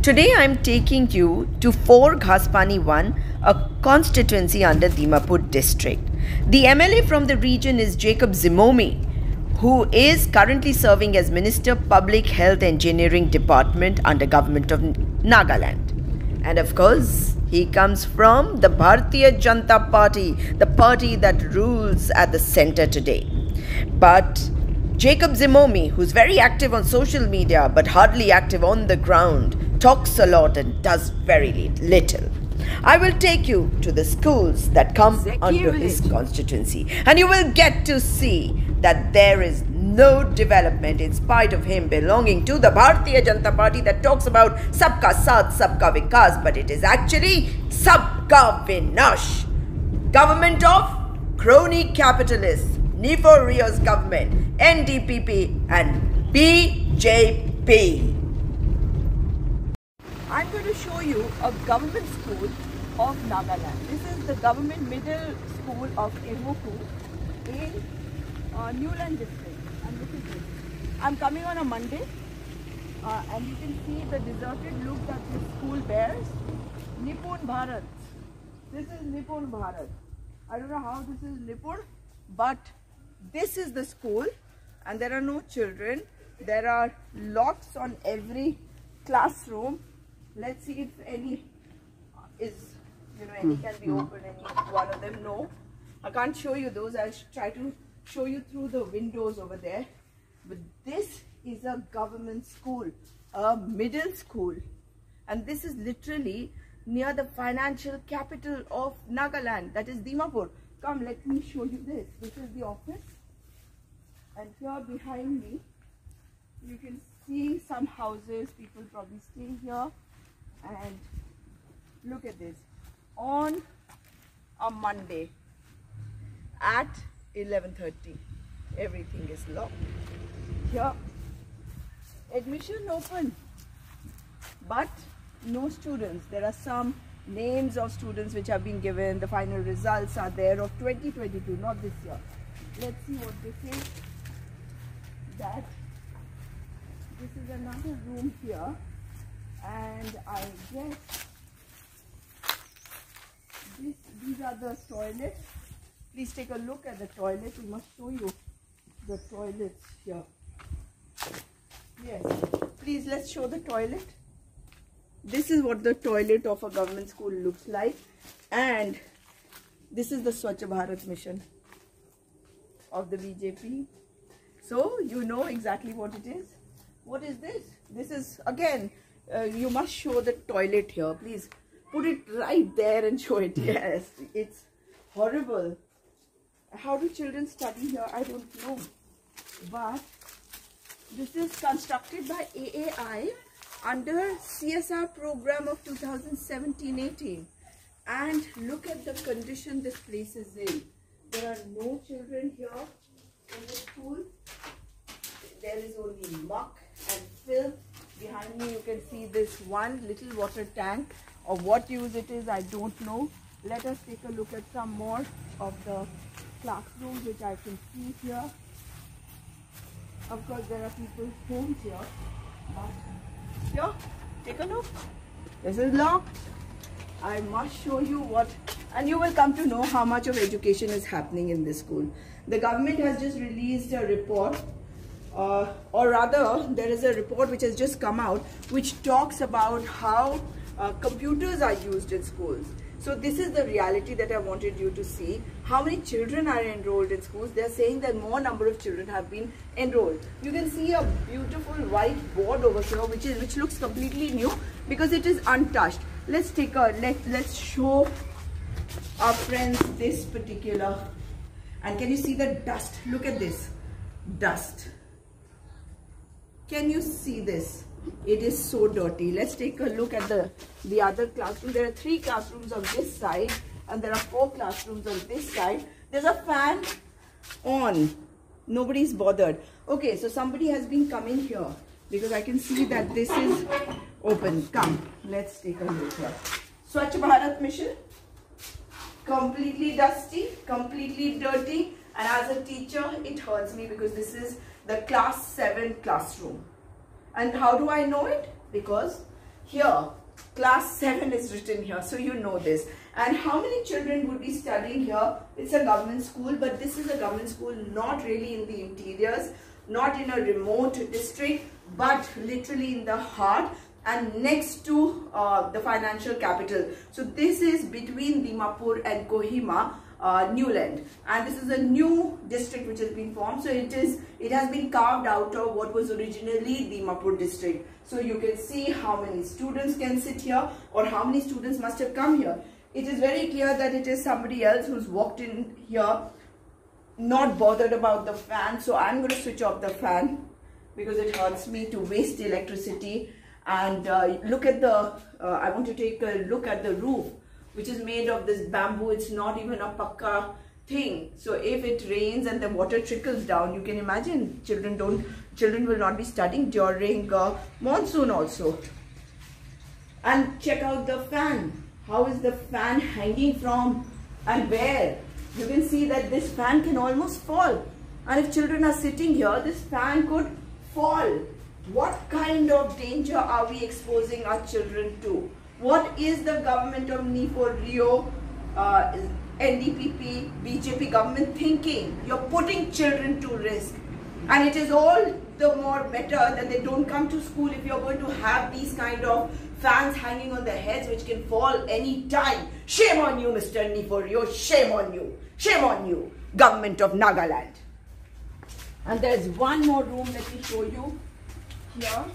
Today I am taking you to 4 Ghaspani 1, a constituency under Dimapur district. The MLA from the region is Jacob Zhimomi, who is currently serving as Minister Public Health Engineering Department under Government of Nagaland. And of course, he comes from the Bharatiya Janata Party, the party that rules at the center today. But Jacob Zhimomi, who's very active on social media but hardly active on the ground, talks a lot and does very little. I will take you to the schools that come under his constituency, and you will get to see that there is no development in spite of him belonging to the Bharatiya Janata Party that talks about Sabka Saath, Sabka Vikas, but it is actually Sabka Vinash. Government of crony capitalists, nefarious government, NDPP and BJP. I'm going to show you a government school of Nagaland. This is the government middle school of Imuku in Newland district. And look at this. I'm coming on a Monday and you can see the deserted look that this school bears. Nipun Bharat. This is Nipun Bharat. I don't know how this is Nipun, but this is the school and there are no children. There are locks on every classroom. Let's see if any any can be open, any one of them. No, I can't show you those. I'll try to show you through the windows over there. But this is a government school, a middle school. And this is literally near the financial capital of Nagaland, that is Dimapur. Come, let me show you this. This is the office. And here behind me, you can see some houses, people probably stay here. And look at this, on a Monday at 11:30, everything is locked. Here, admission open, but no students. There are some names of students which have been given. The final results are there of 2022, not this year. Let's see what this is. That this is another room here. And I guess these are the toilets. Please take a look at the toilet. We must show you the toilets here. Yes, please let's show the toilet. This is what the toilet of a government school looks like. And this is the Swachh Bharat mission of the BJP. So you know exactly what it is. What is this? This is again... you must show the toilet here. Please put it right there and show it. Yes, it's horrible. How do children study here? I don't know. But this is constructed by AAI under CSR program of 2017-18. And look at the condition this place is in. There are no children here in the school. There is only muck and filth. Behind me you can see this one little water tank. Of what use it is, I don't know. Let us take a look at some more of the classrooms which I can see here. Of course there are people's homes here. But here, take a look. This is locked. I must show you what, and you will come to know how much of education is happening in this school. The government has just released a report. Or rather, there is a report which has just come out which talks about how computers are used in schools. So this is the reality that I wanted you to see. How many children are enrolled in schools? They are saying that more number of children have been enrolled. You can see a beautiful white board over here which looks completely new because it is untouched. Let's take a let's show our friends this particular. And can you see the dust? Look at this dust. Can you see this? It is so dirty. Let's take a look at the other classroom. There are 3 classrooms on this side and there are 4 classrooms on this side. There's a fan on. Nobody's bothered. Okay, so somebody has been coming here because I can see that this is open. Come, let's take a look here. Swachh Bharat mission. Completely dusty, completely dirty. And as a teacher, it hurts me because this is the class 7 classroom. And how do I know it? Because Here, class 7 is written here, so you know this. And how many children would be studying here? It's a government school, but this is a government school not really in the interiors, not in a remote district, but literally in the heart and next to the financial capital. So this is between Dimapur and Kohima, Newland, and this is a new district which has been formed. So it has been carved out of what was originally Dimapur district. So you can see how many students can sit here or how many students must have come here. It is very clear that it is somebody else who's walked in here, not bothered about the fan. So I'm going to switch off the fan because it hurts me to waste electricity. And look at the, I want to take a look at the roof, which is made of this bamboo. It's not even a pakka thing. So if it rains and the water trickles down, you can imagine children will not be studying during monsoon also. And check out the fan. How is the fan hanging from and where? You can see that this fan can almost fall. And if children are sitting here, this fan could fall. What kind of danger are we exposing our children to? What is the government of Nifor Rio, NDPP, BJP government thinking? You're putting children to risk. And it is all the more better that they don't come to school if you're going to have these kind of fans hanging on their heads which can fall any time. Shame on you, Mr. Nifor Rio. Shame on you. Shame on you, government of Nagaland. And there's one more room, let me show you. Here.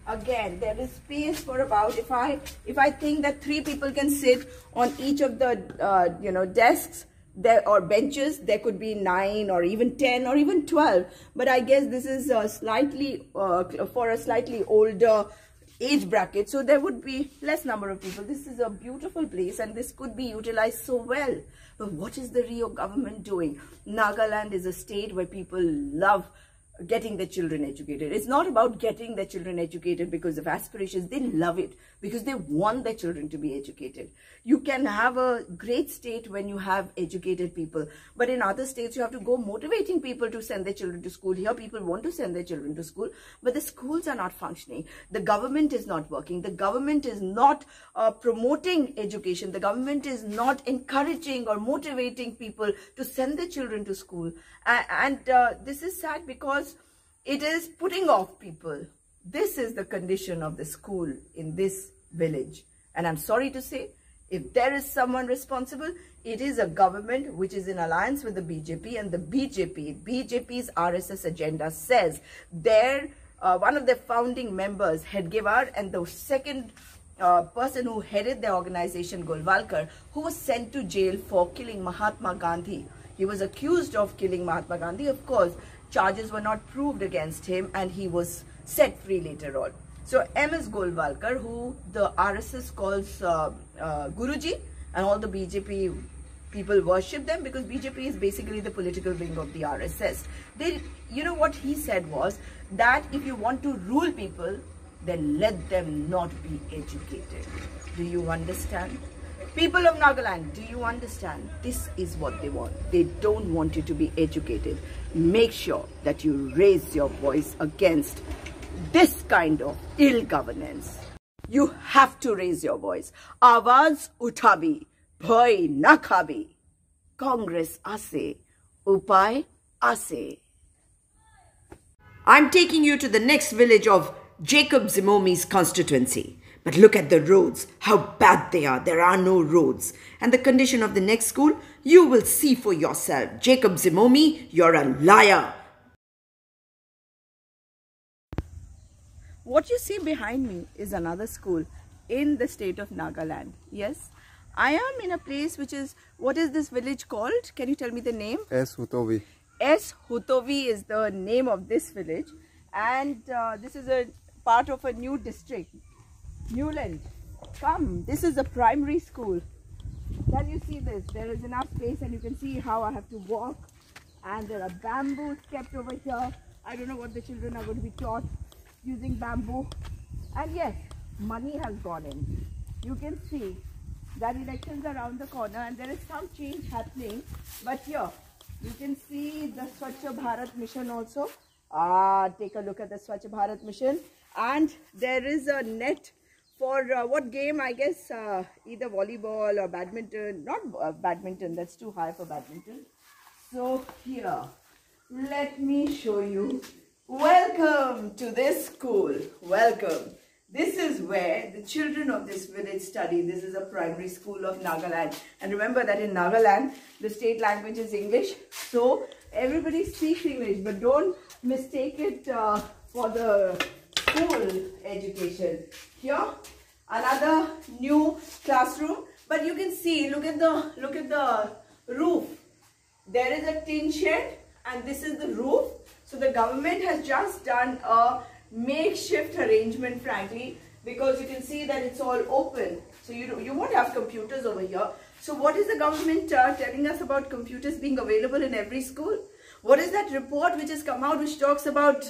Again, there is space for about, if I think that 3 people can sit on each of the desks there or benches, there could be 9 or even 10 or even 12. But I guess this is slightly for a slightly older age bracket, so there would be less number of people. This is a beautiful place and this could be utilized so well. But what is the Rio government doing? Nagaland is a state where people love getting their children educated. It's not about getting their children educated because of aspirations. They love it because they want their children to be educated. You can have a great state when you have educated people, but in other states you have to go motivating people to send their children to school. Here people want to send their children to school, but the schools are not functioning. The government is not working. The government is not promoting education. The government is not encouraging or motivating people to send their children to school. And this is sad because it is putting off people. This is the condition of the school in this village. And I'm sorry to say, if there is someone responsible, it is a government which is in alliance with the BJP, and the BJP's RSS agenda says one of their founding members, Hedgewar, and the second person who headed the organization, Golwalkar, who was sent to jail for killing Mahatma Gandhi. He was accused of killing Mahatma Gandhi. Of course, charges were not proved against him and he was set free later on. So M.S. Golwalkar, who the RSS calls Guruji, and all the BJP people worship them because BJP is basically the political wing of the RSS. You know what he said was that if you want to rule people, then let them not be educated. Do you understand? People of Nagaland, do you understand? This is what they want. They don't want you to be educated. Make sure that you raise your voice against this kind of ill governance. You have to raise your voice. Awaz uthabi, bhoy na khabi. Congress ase, upay ase. I'm taking you to the next village of Jacob Zhimomi's constituency. But look at the roads, how bad they are. There are no roads. And the condition of the next school, you will see for yourself. Jacob Zhimomi, you're a liar. What you see behind me is another school in the state of Nagaland. Yes, I am in a place which is, what is this village called? Can you tell me the name? S. Hutovi. S. Hutovi is the name of this village. And this is a part of a new district. Newland, come, this is a primary school. Can you see this? There is enough space and you can see how I have to walk. And there are bamboos kept over here. I don't know what the children are going to be taught using bamboo. And yes, money has gone in. You can see that elections are around the corner and there is some change happening. But here, you can see the Swachh Bharat mission also Take a look at the Swachh Bharat mission. And there is a net for what game? I guess either volleyball or badminton. Not badminton, that's too high for badminton. So here, let me show you. Welcome to this school. Welcome. This is where the children of this village study. This is a primary school of Nagaland. And remember that in Nagaland, the state language is English. So everybody speaks English, but don't mistake it for the school education. Here, another new classroom. But you can see, look at the roof. There is a tin shed and this is the roof. So the government has just done a makeshift arrangement, frankly, because you can see that it's all open. So you won't have computers over here. So what is the government telling us about computers being available in every school? What is that report which has come out which talks about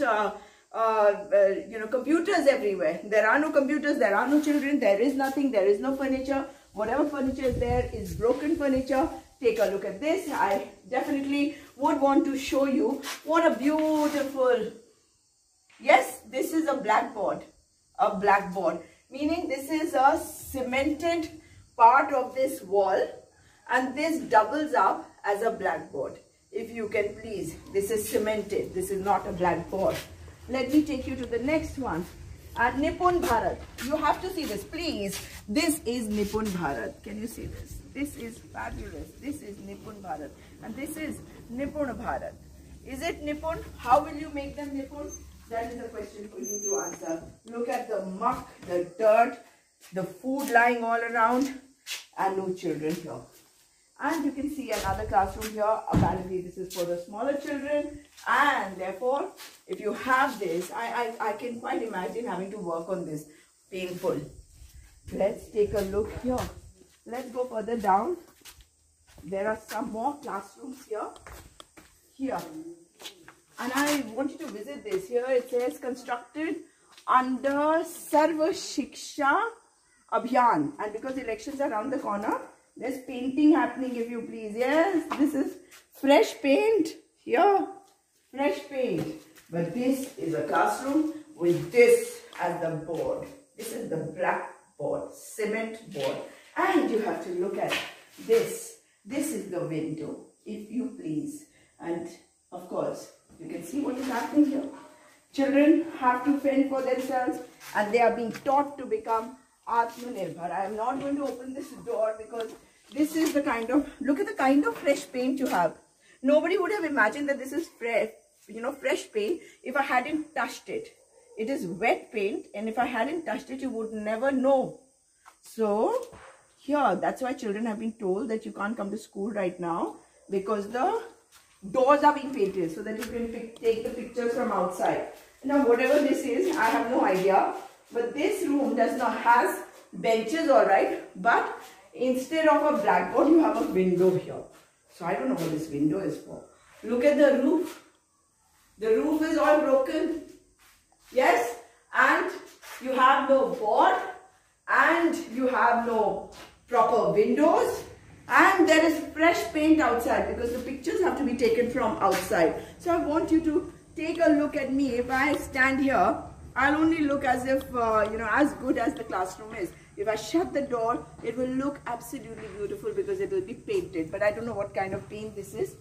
computers everywhere? There are no computers, there are no children, there is nothing, there is no furniture. Whatever furniture is there is broken furniture. Take a look at this. I definitely would want to show you what a beautiful, yes, this is a blackboard. A blackboard, meaning this is a cemented part of this wall and this doubles up as a blackboard. If you can please, this is cemented. This is not a blackboard. Let me take you to the next one. And Nipun Bharat. You have to see this, please. This is Nipun Bharat. Can you see this? This is fabulous. This is Nipun Bharat. And this is Nipun Bharat. Is it Nipun? How will you make them Nipun? That is a question for you to answer. Look at the muck, the dirt, the food lying all around, and no children here. And you can see another classroom here. Apparently this is for the smaller children, and therefore if you have this, I can quite imagine having to work on this. Painful. Let's take a look here. Let's go further down. There are some more classrooms here. Here. And I want you to visit this. Here it says constructed under Sarva Shiksha Abhiyan. And because elections are around the corner, there's painting happening, if you please. Yes, this is fresh paint. Here, fresh paint. But this is a classroom with this as the board. This is the blackboard, cement board. And you have to look at this. This is the window, if you please. And of course, you can see what is happening here. Children have to fend for themselves and they are being taught to become Atmanirbhar. I am not going to open this door because this is the kind of, look at the kind of fresh paint you have. Nobody would have imagined that this is fresh, fresh paint if I hadn't touched it. It is wet paint, and if I hadn't touched it, you would never know. So here, that's why children have been told that you can't come to school right now because the doors are being painted so that you can take the pictures from outside. Now, whatever this is, I have no idea. But this room has benches, all right. But instead of a blackboard, you have a window here. So I don't know what this window is for. Look at the roof. The roof is all broken. Yes. And you have no board. And you have no proper windows. And there is fresh paint outside because the pictures have to be taken from outside. So I want you to take a look at me. If I stand here, I'll only look as if, as good as the classroom is. If I shut the door, it will look absolutely beautiful because it will be painted. But I don't know what kind of paint this is.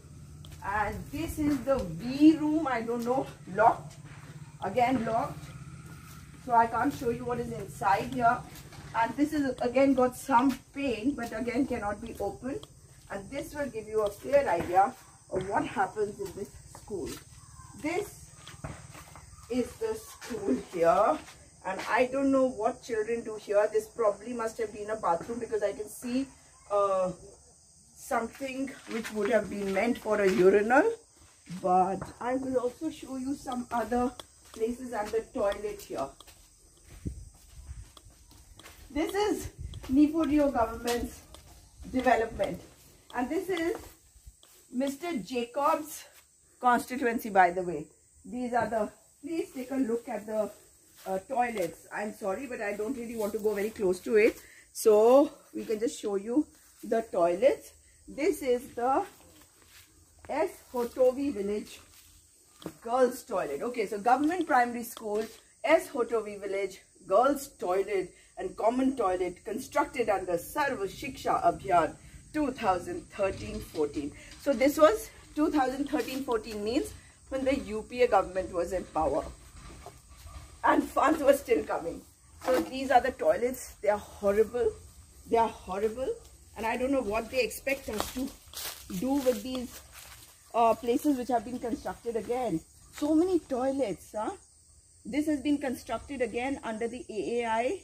And this is the V room. I don't know. Locked. Again, locked. So I can't show you what is inside here. And this is again got some paint, but again cannot be opened. And this will give you a clear idea of what happens in this school. This is the school here. And I don't know what children do here. This probably must have been a bathroom because I can see something which would have been meant for a urinal. But I will also show you some other places and the toilet here. This is Nipodio government's development. And this is Mr. Jacob's constituency, by the way. These are the, please take a look at the toilets. I'm sorry, but I don't really want to go very close to it. So we can just show you the toilets. This is the S. Hotovi village girls toilet. Okay, so government primary school, S. Hotovi village, girls toilet and common toilet constructed under Sarva Shiksha Abhiyan 2013-14. So this was 2013-14 means when the UPA government was in power and funds were still coming. So these are the toilets. They are horrible. They are horrible. And I don't know what they expect us to do with these places which have been constructed again. So many toilets, huh? This has been constructed again under the AAI,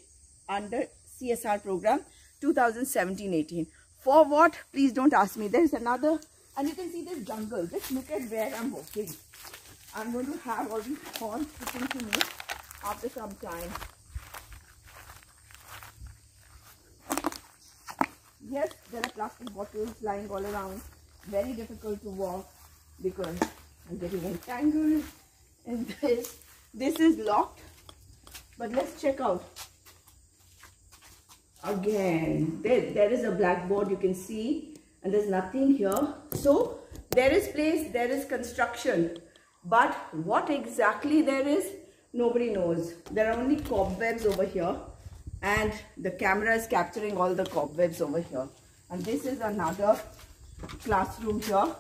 under CSR program 2017-18. For what? Please don't ask me. There's another, and you can see this jungle. Just look at where I'm walking. I'm going to have all these horns sticking to me after some time. Yes, there are plastic bottles lying all around. Very difficult to walk because I'm getting entangled in this. This is locked, but let's check out. Again, there is a blackboard you can see, and there's nothing here. So there is place, there is construction, but what exactly there is, nobody knows. There are only cobwebs over here, and the camera is capturing all the cobwebs over here. And this is another classroom here,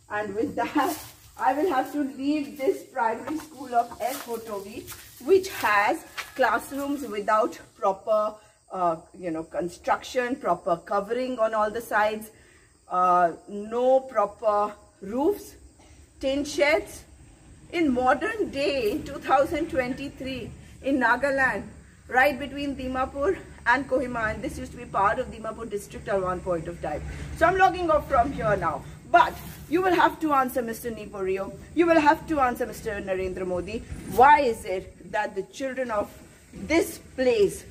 and with that I will have to leave this primary school of S. Hotovi, which has classrooms without proper construction, proper covering on all the sides, no proper roofs, tin sheds. In modern day, in 2023, in Nagaland, right between Dimapur and Kohima, and this used to be part of Dimapur district at one point of time. So I'm logging off from here now. But you will have to answer Mr. Niporio, you will have to answer Mr. Narendra Modi, why is it that the children of this place,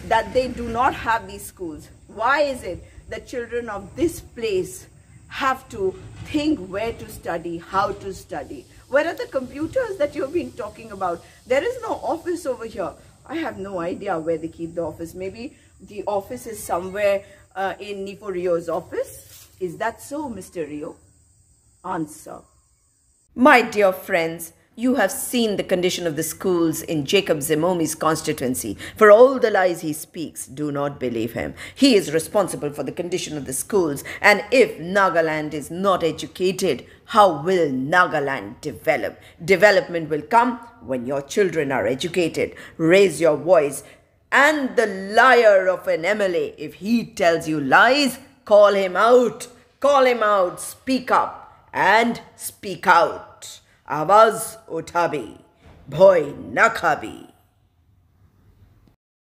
that they do not have these schools? Why is it that children of this place have to think where to study, how to study? Where are the computers that you've been talking about? There is no office over here. I have no idea where they keep the office. Maybe the office is somewhere in Nipo Rio's office. Is that so, Mr. Rio? Answer. My dear friends, you have seen the condition of the schools in Jacob Zhimomi's constituency. For all the lies he speaks, do not believe him. He is responsible for the condition of the schools. And if Nagaland is not educated, how will Nagaland develop? Development will come when your children are educated. Raise your voice. And the liar of an MLA, if he tells you lies, call him out. Call him out. Speak up and speak out. आवाज उठाबी भय न खाबी।